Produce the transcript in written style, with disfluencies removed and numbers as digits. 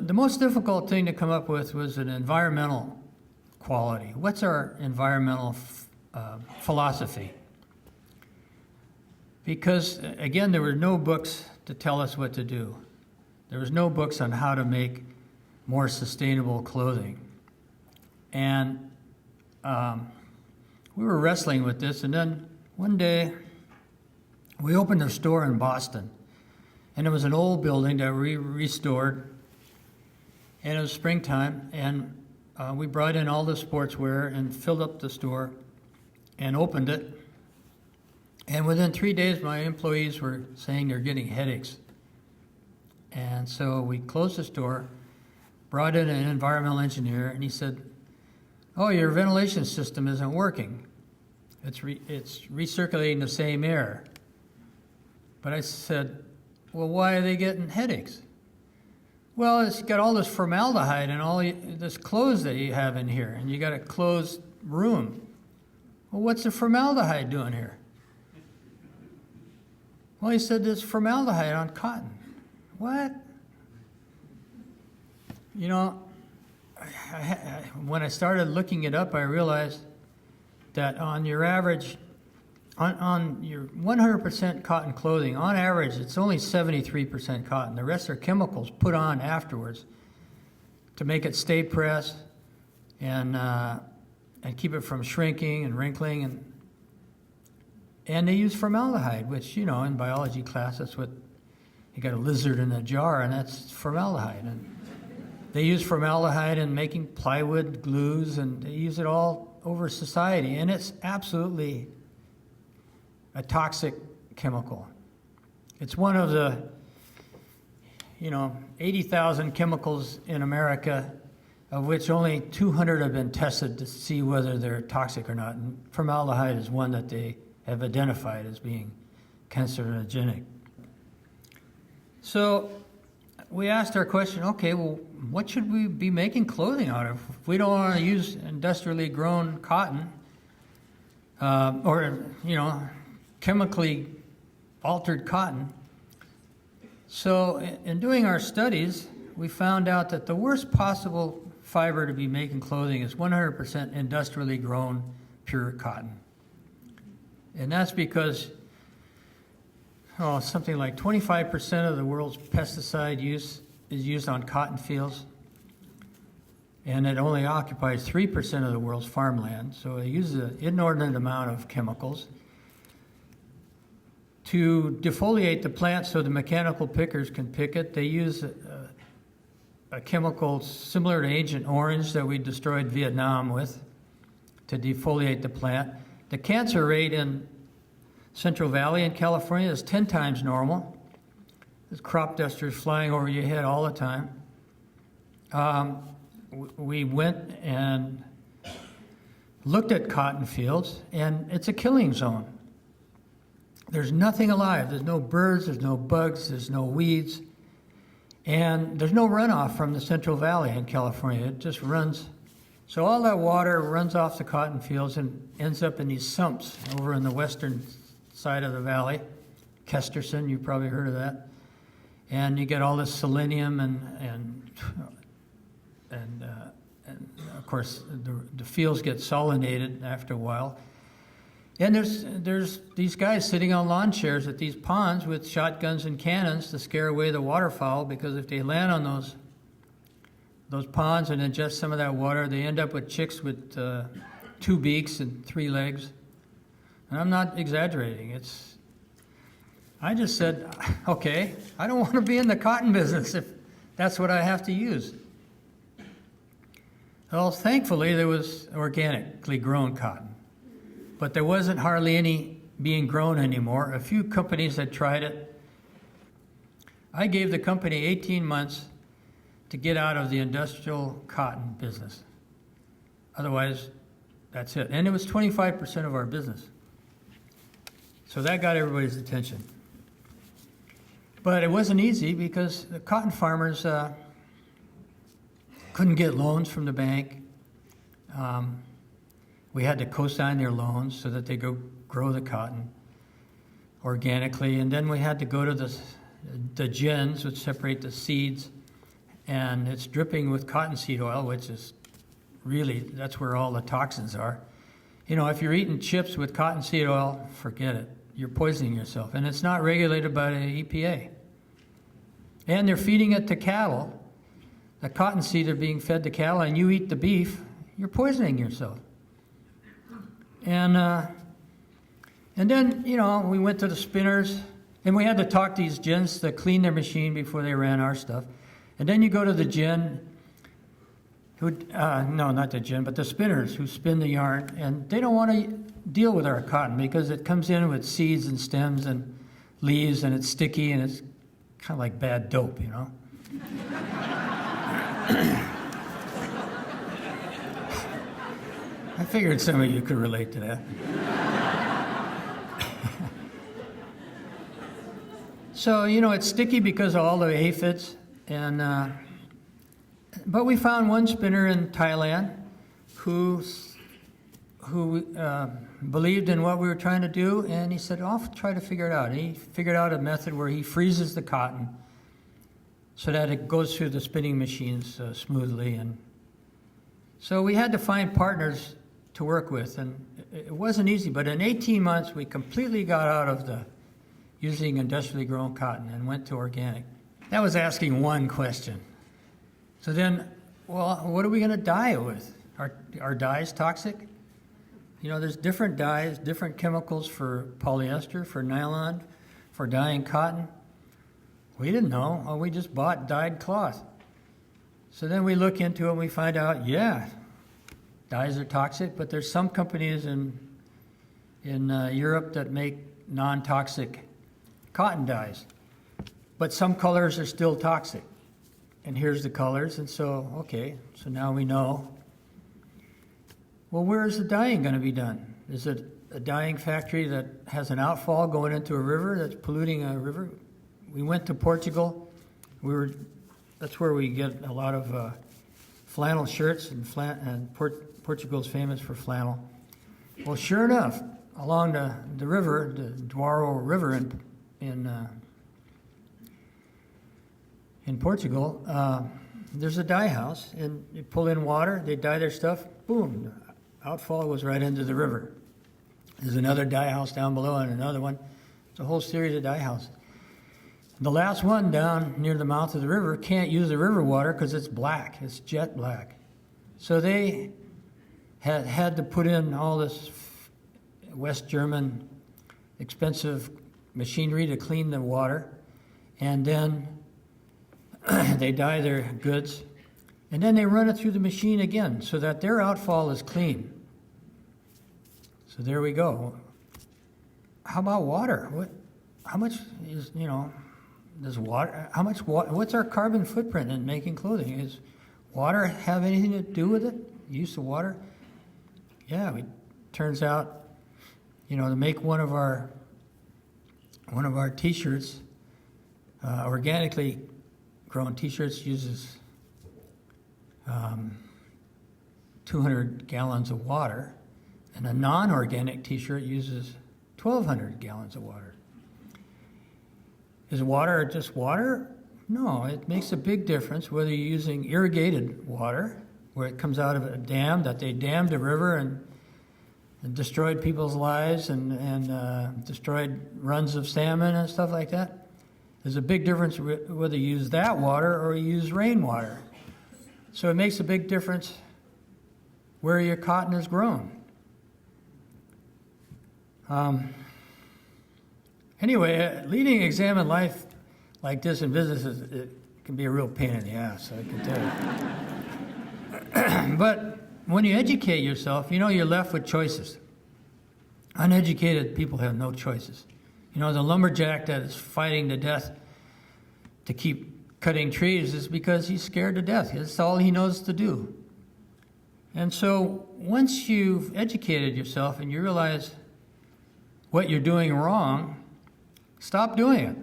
the most difficult thing to come up with was an environmental quality. What's our environmental philosophy? Because, again, there were no books to tell us what to do. There was no books on how to make more sustainable clothing. And we were wrestling with this, and then one day we opened a store in Boston, and it was an old building that we restored, and it was springtime, and we brought in all the sportswear and filled up the store and opened it. And within 3 days, my employees were saying they're getting headaches. And so we closed the store, brought in an environmental engineer, and he said, "Oh, your ventilation system isn't working. It's recirculating the same air." But I said, "Well, why are they getting headaches?" "Well, it's got all this formaldehyde and all this clothes that you have in here, and you got a closed room." "Well, what's the formaldehyde doing here?" "Well," he said, "there's formaldehyde on cotton." What? You know, when I started looking it up, I realized that on your average, on your 100% cotton clothing, on average, it's only 73% cotton. The rest are chemicals put on afterwards to make it stay pressed and keep it from shrinking and wrinkling. And they use formaldehyde, which, you know, in biology class, that's what, you got a lizard in a jar, and that's formaldehyde. And they use formaldehyde in making plywood glues, and they use it all over society. And it's absolutely a toxic chemical. It's one of the, 80,000 chemicals in America, of which only 200 have been tested to see whether they're toxic or not. And formaldehyde is one that they have identified as being carcinogenic. So we asked our question, okay, well, what should we be making clothing out of? If we don't want to use industrially grown cotton or chemically altered cotton. So in doing our studies, we found out that the worst possible fiber to be making clothing is 100% industrially grown pure cotton. And that's because something like 25% of the world's pesticide use is used on cotton fields, and it only occupies 3% of the world's farmland. So it uses an inordinate amount of chemicals. To defoliate the plant so the mechanical pickers can pick it, they use a chemical similar to Agent Orange that we destroyed Vietnam with to defoliate the plant. The cancer rate in Central Valley in California is 10 times normal. There's crop dusters flying over your head all the time. We went and looked at cotton fields, and it's a killing zone. There's nothing alive. There's no birds, there's no bugs, there's no weeds, and there's no runoff from the Central Valley in California. It just runs. So all that water runs off the cotton fields and ends up in these sumps over in the western side of the valley. Kesterson, you've probably heard of that. And you get all this selenium and of course the fields get salinated after a while. And there's these guys sitting on lawn chairs at these ponds with shotguns and cannons to scare away the waterfowl, because if they land on those ponds and ingest some of that water, they end up with chicks with 2 beaks and 3 legs. And I'm not exaggerating. I just said, okay, I don't want to be in the cotton business if that's what I have to use. Well, thankfully, there was organically grown cotton, but there wasn't hardly any being grown anymore. A few companies had tried it. I gave the company 18 months to get out of the industrial cotton business. Otherwise, that's it. And it was 25% of our business. So that got everybody's attention. But it wasn't easy because the cotton farmers couldn't get loans from the bank. We had to co-sign their loans so that they go grow the cotton organically. And then we had to go to the gins, which separate the seeds, and it's dripping with cottonseed oil, which is really, that's where all the toxins are. You know, if you're eating chips with cottonseed oil, forget it. You're poisoning yourself. And it's not regulated by the EPA. And they're feeding it to cattle. The cottonseed are being fed to cattle, and you eat the beef, you're poisoning yourself. And then, you know, we went to the spinners, and we had to talk to these gins to clean their machine before they ran our stuff. And then you go to the gin, no, not the gin, but the spinners who spin the yarn, and they don't want to deal with our cotton because it comes in with seeds and stems and leaves, and it's sticky, and it's kind of like bad dope, you know. I figured some of you could relate to that. So, you know, it's sticky because of all the aphids, and but we found one spinner in Thailand who believed in what we were trying to do, and he said, I'll try to figure it out. And he figured out a method where he freezes the cotton so that it goes through the spinning machines smoothly. And so we had to find partners to work with, and it wasn't easy, but in 18 months we completely got out of the using industrially grown cotton and went to organic. That was asking one question. So then, well, what are we going to dye it with? Are dyes toxic? You know, there's different dyes, different chemicals for polyester, for nylon, for dyeing cotton. We didn't know. We just bought dyed cloth. So then we look into it and we find out, yeah, dyes are toxic, but there's some companies in Europe that make non-toxic cotton dyes. But some colors are still toxic. And here's the colors, and so, okay, so now we know. Well, where is the dyeing going to be done? Is it a dyeing factory that has an outfall going into a river that's polluting a river? We went to Portugal. That's where we get a lot of flannel shirts, and Portugal's famous for flannel. Well, sure enough, along the river, the Douro River in Portugal, there's a dye house, and you pull in water, they dye their stuff, boom, the outfall goes right into the river. There's another dye house down below and another one. It's a whole series of dye houses. The last one down near the mouth of the river can't use the river water because it's black, it's jet black. So they had to put in all this West German expensive machinery to clean the water, and then they dye their goods, and then they run it through the machine again so that their outfall is clean. So there we go. How about water? How much is, you know, does water, how much water, what's our carbon footprint in making clothing? Is water have anything to do with it? Use of water? Yeah, it turns out, you know, to make one of our t-shirts, organically grown t-shirts uses 200 gallons of water, and a non-organic t-shirt uses 1,200 gallons of water. Is water just water? No, it makes a big difference whether you're using irrigated water, where it comes out of a dam, that they dammed a river and destroyed people's lives and destroyed runs of salmon and stuff like that. There's a big difference whether you use that water or you use rainwater. So it makes a big difference where your cotton is grown. Anyway, leading an examined life like this in business it can be a real pain in the ass, I can tell you. But when you educate yourself, you know you're left with choices. Uneducated people have no choices. You know, the lumberjack that is fighting to death to keep cutting trees is because he's scared to death. That's all he knows to do. And so once you've educated yourself and you realize what you're doing wrong, stop doing it.